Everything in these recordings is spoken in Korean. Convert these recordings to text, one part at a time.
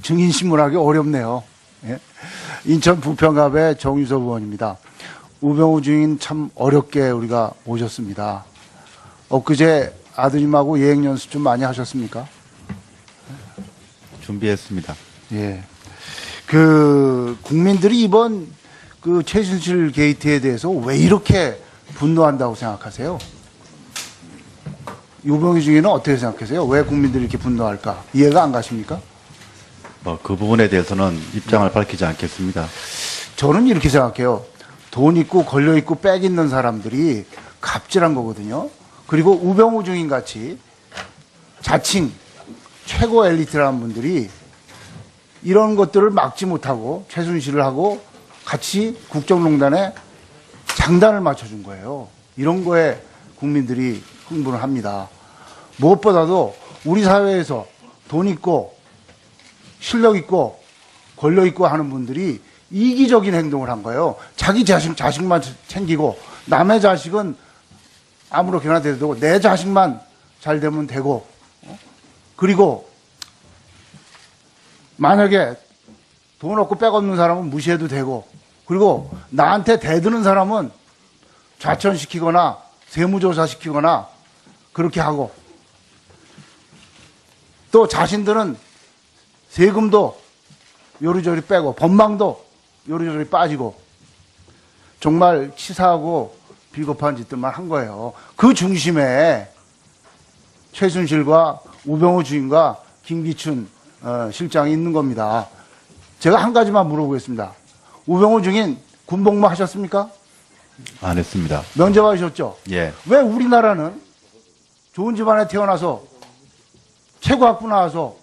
증인신문하기 어렵네요. 예. 인천 부평갑의 정유섭 의원입니다. 우병우 증인 참 어렵게 우리가 모셨습니다. 엊그제 아드님하고 예행 연습 좀 많이 하셨습니까? 준비했습니다. 예. 국민들이 이번 최순실 게이트에 대해서 왜 이렇게 분노한다고 생각하세요? 우병우 증인은 어떻게 생각하세요? 왜 국민들이 이렇게 분노할까? 이해가 안 가십니까? 그 부분에 대해서는 입장을 밝히지 않겠습니다. 저는 이렇게 생각해요. 돈 있고 걸려 있고 빽 있는 사람들이 갑질한 거거든요. 그리고 우병우 증인 같이 자칭 최고 엘리트라는 분들이 이런 것들을 막지 못하고 최순실을 하고 같이 국정농단에 장단을 맞춰준 거예요. 이런 거에 국민들이 흥분을 합니다. 무엇보다도 우리 사회에서 돈 있고 실력 있고 권력 있고 하는 분들이 이기적인 행동을 한 거예요. 자기 자식만 챙기고 남의 자식은 아무렇게나 돼도 되고 내 자식만 잘 되면 되고, 그리고 만약에 돈 없고 빽 없는 사람은 무시해도 되고, 그리고 나한테 대드는 사람은 좌천시키거나 세무조사시키거나 그렇게 하고, 또 자신들은 세금도 요리조리 빼고 법망도 요리조리 빠지고 정말 치사하고 비겁한 짓들만 한 거예요. 그 중심에 최순실과 우병우 주인과 김기춘 실장이 있는 겁니다. 제가 한 가지만 물어보겠습니다. 우병우 증인 군복무 하셨습니까? 안 했습니다. 면제 받으셨죠? 예. 왜 우리나라는 좋은 집안에 태어나서 최고학부 나와서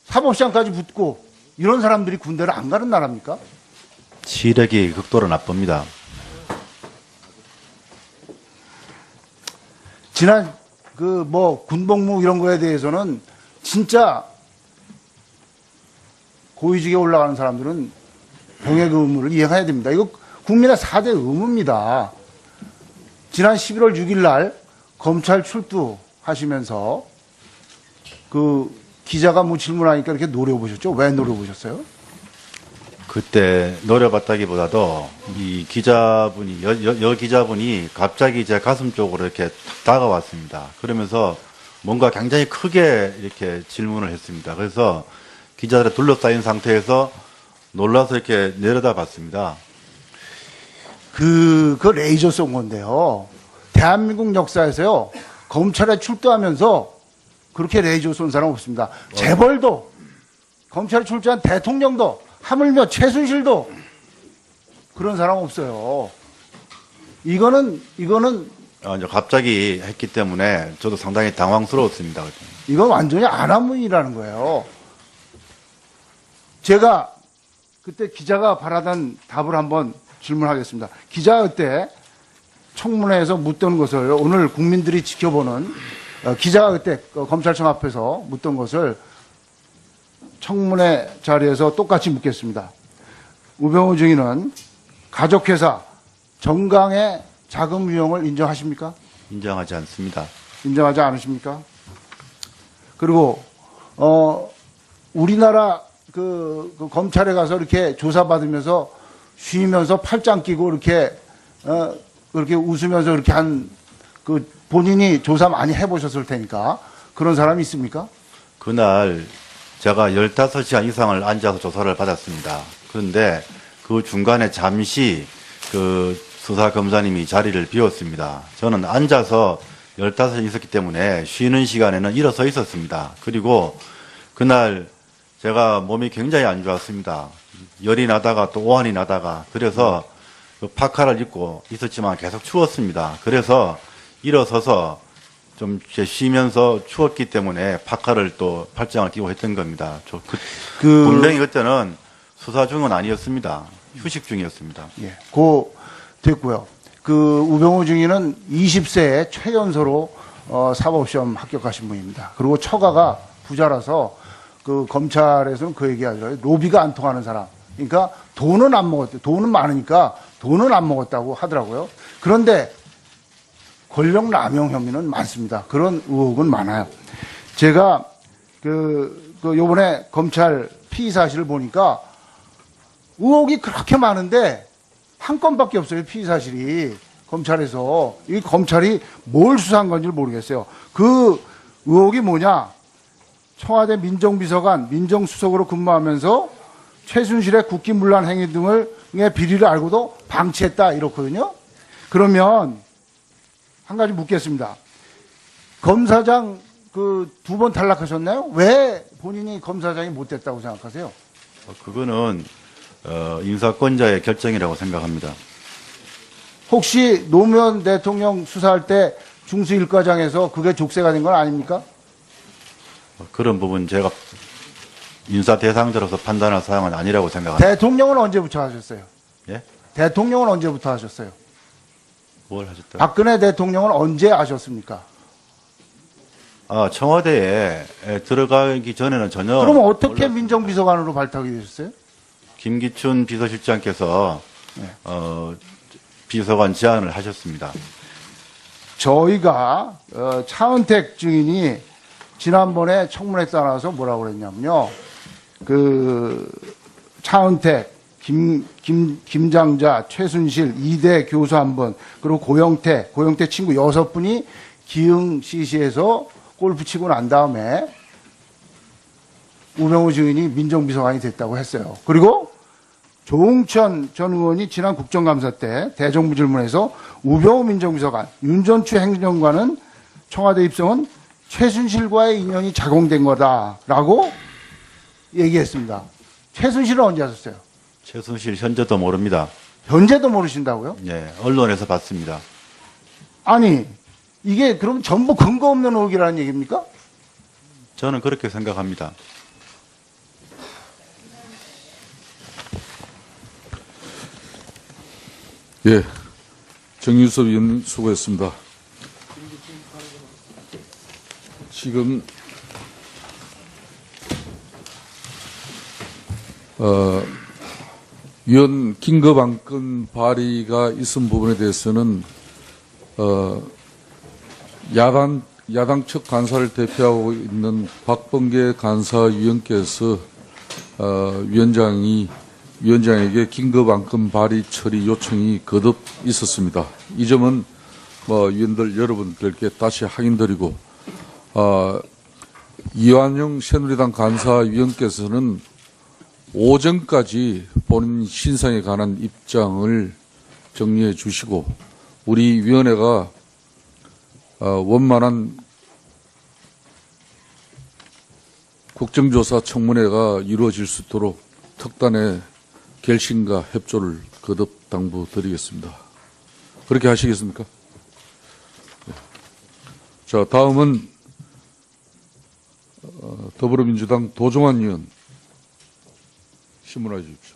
사법시험까지 붙고 이런 사람들이 군대를 안 가는 나라입니까? 시력이 극도로 나쁩니다. 지난 군복무 이런 거에 대해서는 진짜 고위직에 올라가는 사람들은 병역 의무를 이행해야 됩니다. 이거 국민의 4대 의무입니다. 지난 11월 6일 날 검찰 출두하시면서 기자가 질문하니까 이렇게 노려보셨죠? 왜 노려보셨어요? 그때 노려봤다기보다도 이 기자분이 여 기자분이 갑자기 제 가슴 쪽으로 이렇게 다가왔습니다. 그러면서 뭔가 굉장히 크게 이렇게 질문을 했습니다. 그래서 기자들에 둘러싸인 상태에서 놀라서 이렇게 내려다봤습니다. 그 레이저 쏜 건데요. 대한민국 역사에서요, 검찰에 출두하면서 그렇게 레이저 쏜 사람 없습니다. 재벌도, 검찰에 출두한 대통령도, 하물며 최순실도 그런 사람 없어요. 이거는 이제 갑자기 했기 때문에 저도 상당히 당황스러웠습니다. 이건 완전히 안하문이라는 거예요. 제가 그때 기자가 바라던 답을 한번 질문하겠습니다. 기자가 그때 청문회에서 묻던 것을 오늘 국민들이 지켜보는 기자가 그때 검찰청 앞에서 묻던 것을 청문회 자리에서 똑같이 묻겠습니다. 우병우 증인은 가족회사 정강의 자금 유용을 인정하십니까? 인정하지 않습니다. 인정하지 않으십니까? 그리고 우리나라 검찰에 가서 이렇게 조사받으면서 쉬면서 팔짱 끼고 이렇게 그렇게 웃으면서 이렇게 본인이 조사 많이 해보셨을 테니까 그런 사람이 있습니까? 그날 제가 15시간 이상을 앉아서 조사를 받았습니다. 그런데 그 중간에 잠시 수사검사님이 자리를 비웠습니다. 저는 앉아서 15시간 있었기 때문에 쉬는 시간에는 일어서 있었습니다. 그리고 그날 제가 몸이 굉장히 안 좋았습니다. 열이 나다가 또 오한이 나다가, 그래서 파카를 입고 있었지만 계속 추웠습니다. 그래서 일어서서 좀 쉬면서 추웠기 때문에 파카를 또 팔짱을 끼고 했던 겁니다. 분명히 그때는 수사 중은 아니었습니다. 휴식 중이었습니다. 예, 됐고요. 우병우 증인은 20세에 최연소로 사법시험 합격하신 분입니다. 그리고 처가가 부자라서 검찰에서는 그 얘기하더라고요. 로비가 안 통하는 사람. 그러니까 돈은 안 먹었대요. 돈은 많으니까 돈은 안 먹었다고 하더라고요. 그런데 권력 남용 혐의는 많습니다. 그런 의혹은 많아요. 제가 요번에 검찰 피의 사실을 보니까 의혹이 그렇게 많은데 한 건밖에 없어요, 피의 사실이. 검찰에서. 이 검찰이 뭘 수사한 건지 모르겠어요. 그 의혹이 뭐냐? 청와대 민정비서관, 민정수석으로 근무하면서 최순실의 국기문란 행위 등의 비리를 알고도 방치했다, 이렇거든요. 그러면 한 가지 묻겠습니다. 검사장 두 번 탈락하셨나요? 왜 본인이 검사장이 못 됐다고 생각하세요? 그거는 인사권자의 결정이라고 생각합니다. 혹시 노무현 대통령 수사할 때 중수 1과장에서 그게 족쇄가 된 건 아닙니까? 그런 부분 제가 인사 대상자로서 판단할 사항은 아니라고 생각합니다. 대통령은 언제부터 하셨어요? 예? 대통령은 언제부터 하셨어요? 뭘 하셨다? 박근혜 대통령은 언제 하셨습니까? 청와대에 들어가기 전에는 전혀. 그럼 어떻게 민정비서관으로 발탁이 되셨어요? 김기춘 비서실장께서 네. 비서관 제안을 하셨습니다. 저희가 차은택 증인이 지난번에 청문회 따라서 뭐라고 그랬냐면요. 차은택, 김장자, 최순실, 이대 교수 한 분, 그리고 고영태 친구 6분이 기흥 CC에서 골프 치고 난 다음에 우병우 증인이 민정비서관이 됐다고 했어요. 그리고 조응천 전 의원이 지난 국정감사 때 대정부 질문에서 우병우 민정비서관, 윤전추 행정관은 청와대 입성은 최순실과의 인연이 작용된 거다라고 얘기했습니다. 최순실은 언제 하셨어요? 최순실 현재도 모릅니다. 현재도 모르신다고요? 예, 언론에서 봤습니다. 아니, 이게 그럼 전부 근거 없는 의혹이라는 얘기입니까? 저는 그렇게 생각합니다. 예, 정유섭 의원 수고했습니다. 지금 위원 긴급안건 발의가 있은 부분에 대해서는 야당 측 간사를 대표하고 있는 박범계 간사위원께서 위원장에게 긴급안건 발의 처리 요청이 거듭 있었습니다. 이 점은 위원들 여러분들께 다시 확인드리고 이완영 새누리당 간사위원께서는 오전까지 본인 신상에 관한 입장을 정리해 주시고 우리 위원회가 원만한 국정조사 청문회가 이루어질 수 있도록 특단의 결심과 협조를 거듭 당부드리겠습니다. 그렇게 하시겠습니까? 네. 자, 다음은 더불어민주당 도종환 의원 신문해 주십시오.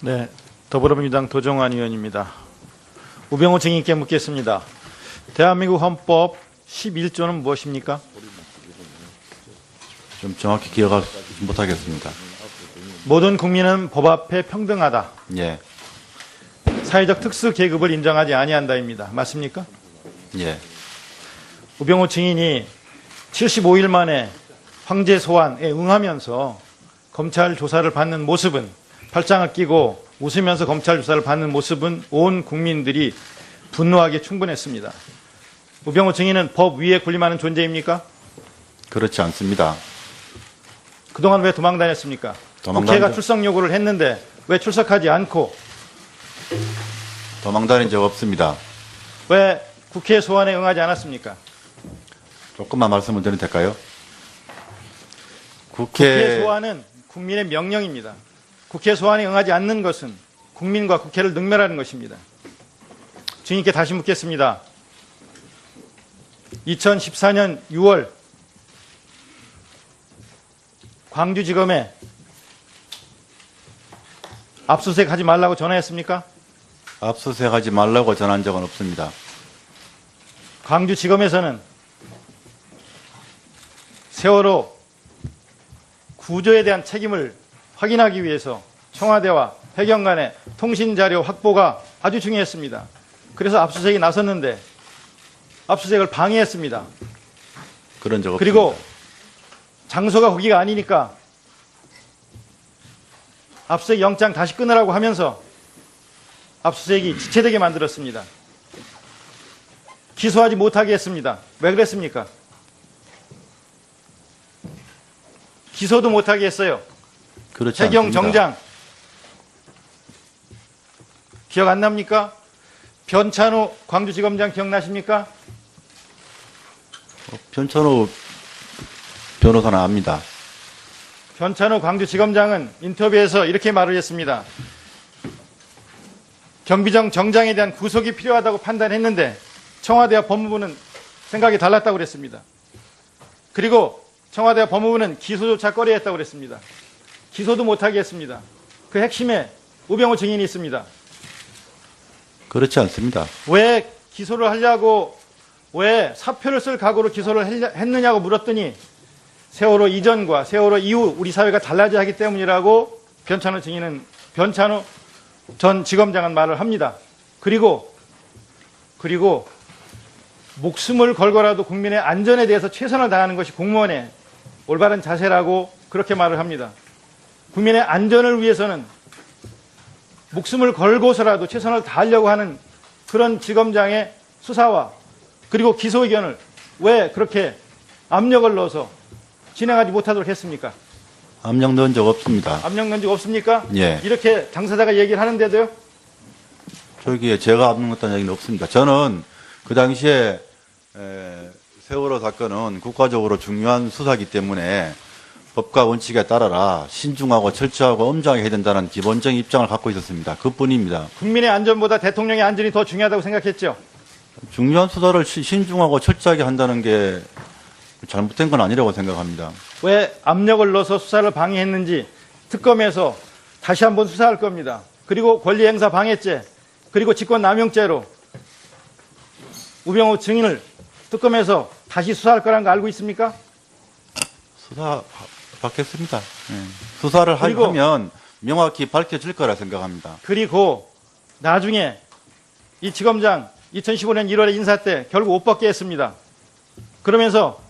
네, 더불어민주당 도종환 의원입니다. 우병우 증인께 묻겠습니다. 대한민국 헌법 11조는 무엇입니까? 좀 정확히 기억하지 못하겠습니다. 모든 국민은 법 앞에 평등하다. 예, 사회적 특수 계급을 인정하지 아니한다입니다. 맞습니까? 예. 우병우 증인이 75일 만에 황제 소환에 응하면서 검찰 조사를 받는 모습은 팔짱을 끼고 웃으면서 검찰 조사를 받는 모습은 온 국민들이 분노하기에 충분했습니다. 우병우 증인은 법 위에 군림하는 존재입니까? 그렇지 않습니다. 그동안 왜 도망 다녔습니까? 국회가 출석 요구를 했는데 왜 출석하지 않고 도망 다닌 적 없습니다. 왜 국회 소환에 응하지 않았습니까? 조금만 말씀을 드려도 될까요? 국회 소환은 국민의 명령입니다. 국회 소환에 응하지 않는 것은 국민과 국회를 능멸하는 것입니다. 증인께 다시 묻겠습니다. 2014년 6월 광주지검에 압수수색 하지 말라고 전화했습니까? 압수수색하지 말라고 전한 적은 없습니다. 광주지검에서는 세월호 구조에 대한 책임을 확인하기 위해서 청와대와 해경 간의 통신자료 확보가 아주 중요했습니다. 그래서 압수수색이 나섰는데 압수수색을 방해했습니다. 그런 적 없습니다. 그리고 장소가 거기가 아니니까 압수수색 영장 다시 끊으라고 하면서 압수수색이 지체되게 만들었습니다. 기소하지 못하게 했습니다. 왜 그랬습니까? 기소도 못하게 했어요. 그렇지 해경 않습니다. 정장 기억 안 납니까? 변찬호 광주지검장 기억나십니까? 변천호 변호사는 압니다. 변찬호 광주지검장은 인터뷰에서 이렇게 말을 했습니다. 경비정 정장에 대한 구속이 필요하다고 판단했는데 청와대와 법무부는 생각이 달랐다고 그랬습니다. 그리고 청와대와 법무부는 기소조차 꺼려했다고 그랬습니다. 기소도 못하게 했습니다. 그 핵심에 우병우 증인이 있습니다. 그렇지 않습니다. 왜 기소를 하려고, 왜 사표를 쓸 각오로 기소를 했느냐고 물었더니 세월호 이전과 세월호 이후 우리 사회가 달라져야 하기 때문이라고 변찬호 전 지검장은 말을 합니다. 그리고 목숨을 걸고라도 국민의 안전에 대해서 최선을 다하는 것이 공무원의 올바른 자세라고 그렇게 말을 합니다. 국민의 안전을 위해서는 목숨을 걸고서라도 최선을 다하려고 하는 그런 지검장의 수사와 그리고 기소 의견을 왜 그렇게 압력을 넣어서 진행하지 못하도록 했습니까? 압력 넣은 적 없습니다. 압력 넣은 적 없습니까? 예. 이렇게 당사자가 얘기를 하는데도요? 저기에 제가 압력 넣었다는 얘기는 없습니다. 저는 그 당시에 세월호 사건은 국가적으로 중요한 수사이기 때문에 법과 원칙에 따라라 신중하고 철저하고 엄정하게 해야 된다는 기본적인 입장을 갖고 있었습니다. 그뿐입니다. 국민의 안전보다 대통령의 안전이 더 중요하다고 생각했죠? 중요한 수사를 신중하고 철저하게 한다는 게 잘못된 건 아니라고 생각합니다. 왜 압력을 넣어서 수사를 방해했는지 특검에서 다시 한번 수사할 겁니다. 그리고 권리행사 방해죄, 그리고 직권남용죄로 우병우 증인을 특검에서 다시 수사할 거라는 거 알고 있습니까? 수사 받겠습니다. 수사를 그리고- 하면 명확히 밝혀질 거라 생각합니다. 그리고 나중에 이 지검장 2015년 1월에 인사 때 결국 옷 벗게 했습니다. 그러면서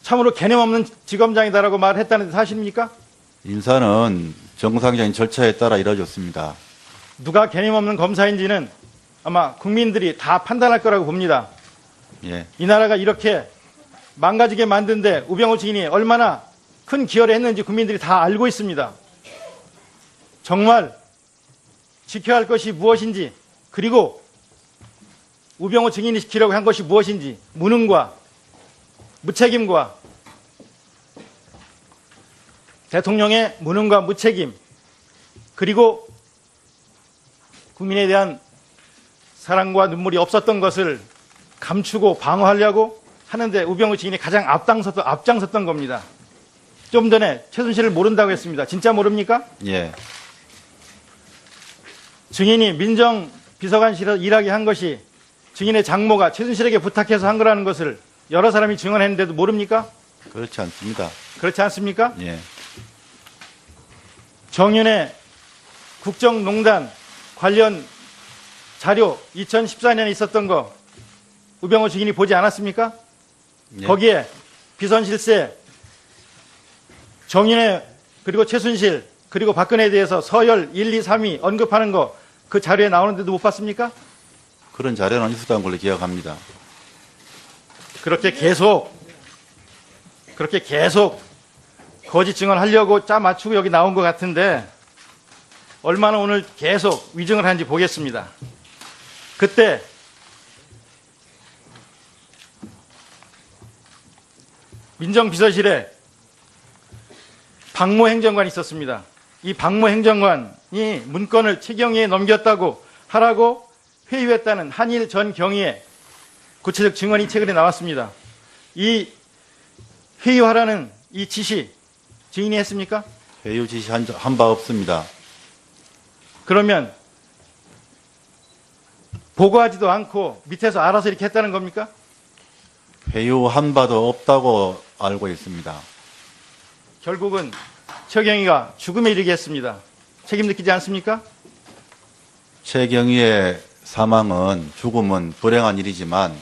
참으로 개념 없는 지검장이다라고 말했다는 데 사실입니까? 인사는 정상적인 절차에 따라 이루어졌습니다. 누가 개념 없는 검사인지는 아마 국민들이 다 판단할 거라고 봅니다. 예. 이 나라가 이렇게 망가지게 만든데 우병우 증인이 얼마나 큰 기여를 했는지 국민들이 다 알고 있습니다. 정말 지켜야 할 것이 무엇인지, 그리고 우병우 증인이 지키려고 한 것이 무엇인지, 무능과 무책임과 대통령의 무능과 무책임, 그리고 국민에 대한 사랑과 눈물이 없었던 것을 감추고 방어하려고 하는데 우병우 증인이 가장 앞장섰던 겁니다. 좀 전에 최순실을 모른다고 했습니다. 진짜 모릅니까? 예. 증인이 민정비서관실에서 일하게 한 것이 증인의 장모가 최순실에게 부탁해서 한 거라는 것을 여러 사람이 증언했는데도 모릅니까? 그렇지 않습니다. 그렇지 않습니까? 예. 정윤의 국정농단 관련 자료 2014년에 있었던 거 우병우 증인이 보지 않았습니까? 예. 거기에 비선실세, 정윤회 그리고 최순실 그리고 박근혜에 대해서 서열 1, 2, 3위 언급하는 거 그 자료에 나오는데도 못 봤습니까? 그런 자료는 있었던 걸로 기억합니다. 그렇게 계속 거짓 증언하려고 짜 맞추고 여기 나온 것 같은데 얼마나 오늘 계속 위증을 하는지 보겠습니다. 그때 민정비서실에 박모 행정관이 있었습니다. 이 박모 행정관이 문건을 최경희에 넘겼다고 하라고 회유했다는 한일 전 경위의 구체적 증언이 최근에 나왔습니다. 이 회유하라는 이 지시 증인이 했습니까? 회유 지시한 바 없습니다. 그러면 보고하지도 않고 밑에서 알아서 이렇게 했다는 겁니까? 회유한 바도 없다고 알고 있습니다. 결국은 최경희가 죽음에 이르게 했습니다. 책임 느끼지 않습니까? 최경희의 사망은 죽음은 불행한 일이지만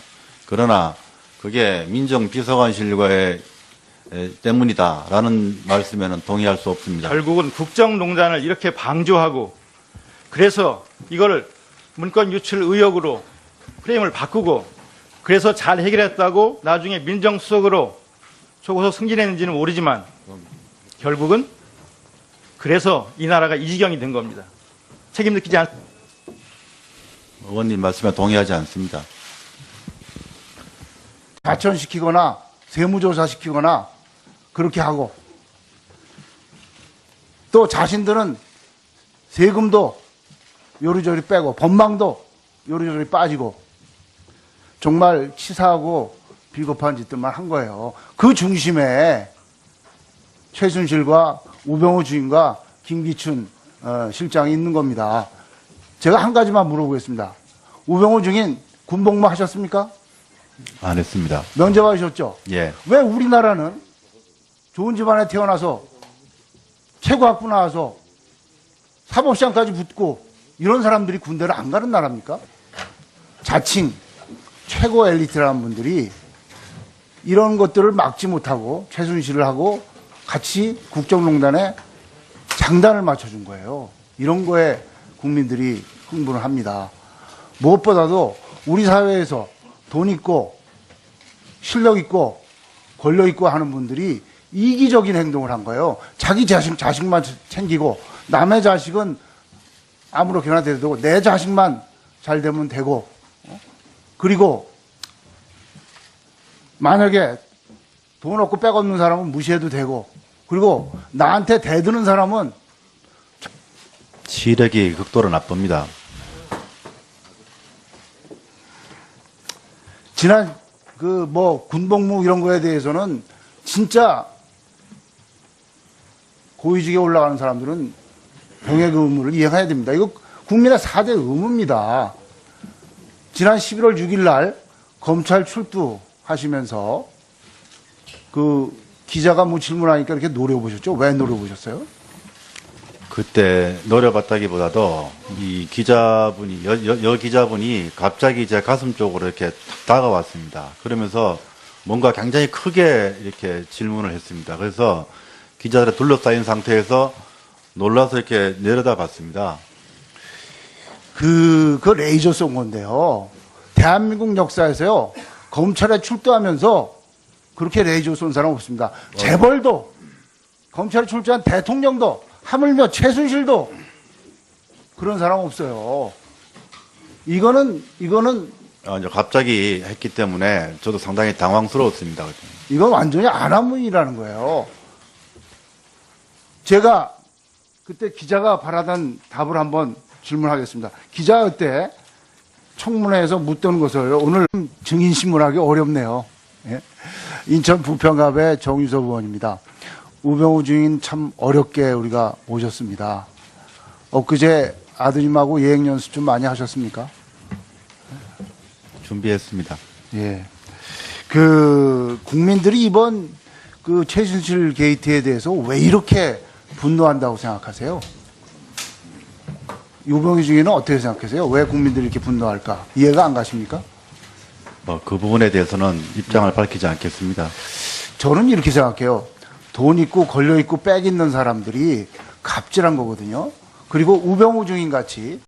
그러나 그게 민정비서관실과의 때문이다라는 말씀에는 동의할 수 없습니다. 결국은 국정농단을 이렇게 방조하고 그래서 이거를 문건 유출 의혹으로 프레임을 바꾸고 그래서 잘 해결했다고 나중에 민정수석으로 초고속 승진했는지는 모르지만 결국은 그래서 이 나라가 이 지경이 된 겁니다. 책임 느끼지 않... 의원님 말씀에 동의하지 않습니다. 자천시키거나 세무조사시키거나 그렇게 하고 또 자신들은 세금도 요리조리 빼고 법망도 요리조리 빠지고 정말 치사하고 비겁한 짓들만 한 거예요. 그 중심에 최순실과 우병우 주인과 김기춘 실장이 있는 겁니다. 제가 한 가지만 물어보겠습니다. 우병우 주인 군복무 하셨습니까? 안 했습니다. 면제 받으셨죠? 예. 왜 우리나라는 좋은 집안에 태어나서 최고학부 나와서 사법시험까지 붙고 이런 사람들이 군대를 안 가는 나라입니까? 자칭 최고 엘리트라는 분들이 이런 것들을 막지 못하고 최순실을 하고 같이 국정농단에 장단을 맞춰준 거예요. 이런 거에 국민들이 흥분을 합니다. 무엇보다도 우리 사회에서 돈 있고 실력 있고 권력 있고 하는 분들이 이기적인 행동을 한 거예요. 자기 자식만 챙기고 남의 자식은 아무렇게나 돼도 되고 내 자식만 잘 되면 되고 그리고 만약에 돈 없고 백 없는 사람은 무시해도 되고 그리고 나한테 대드는 사람은 시력이 극도로 나쁩니다. 지난 그 뭐 군복무 이런 거에 대해서는 진짜 고위직에 올라가는 사람들은 병역 의무를 이행해야 됩니다. 이거 국민의 4대 의무입니다. 지난 11월 6일 날 검찰 출두하시면서 그 기자가 뭐 질문하니까 이렇게 노려보셨죠? 왜 노려보셨어요? 그때 노려봤다기보다도 이 기자분이 여 기자분이 갑자기 제 가슴 쪽으로 이렇게 탁 다가왔습니다. 그러면서 뭔가 굉장히 크게 이렇게 질문을 했습니다. 그래서 기자들에 둘러싸인 상태에서 놀라서 이렇게 내려다봤습니다. 그 레이저 쏜 건데요. 대한민국 역사에서요, 검찰에 출두하면서 그렇게 레이저 쏜 사람 없습니다. 재벌도, 검찰에 출두한 대통령도, 하물며 최순실도 그런 사람 없어요. 이거는 이제 갑자기 했기 때문에 저도 상당히 당황스러웠습니다. 이건 완전히 안하문이라는 거예요. 제가 그때 기자가 바라던 답을 한번 질문하겠습니다. 기자가 그때 청문회에서 묻던 것을 오늘 증인신문하기 어렵네요. 예? 인천 부평갑의 정유섭 의원입니다. 우병우 주인 참 어렵게 우리가 모셨습니다. 엊그제 아드님하고 예행 연습 좀 많이 하셨습니까? 준비했습니다. 예. 그 국민들이 이번 그 최순실 게이트에 대해서 왜 이렇게 분노한다고 생각하세요? 우병우 주인은 어떻게 생각하세요? 왜 국민들이 이렇게 분노할까? 이해가 안 가십니까? 그 부분에 대해서는 입장을 밝히지 않겠습니다. 저는 이렇게 생각해요. 돈 있고 권력 있고 빽 있는 사람들이 갑질한 거거든요. 그리고 우병우 주인 같이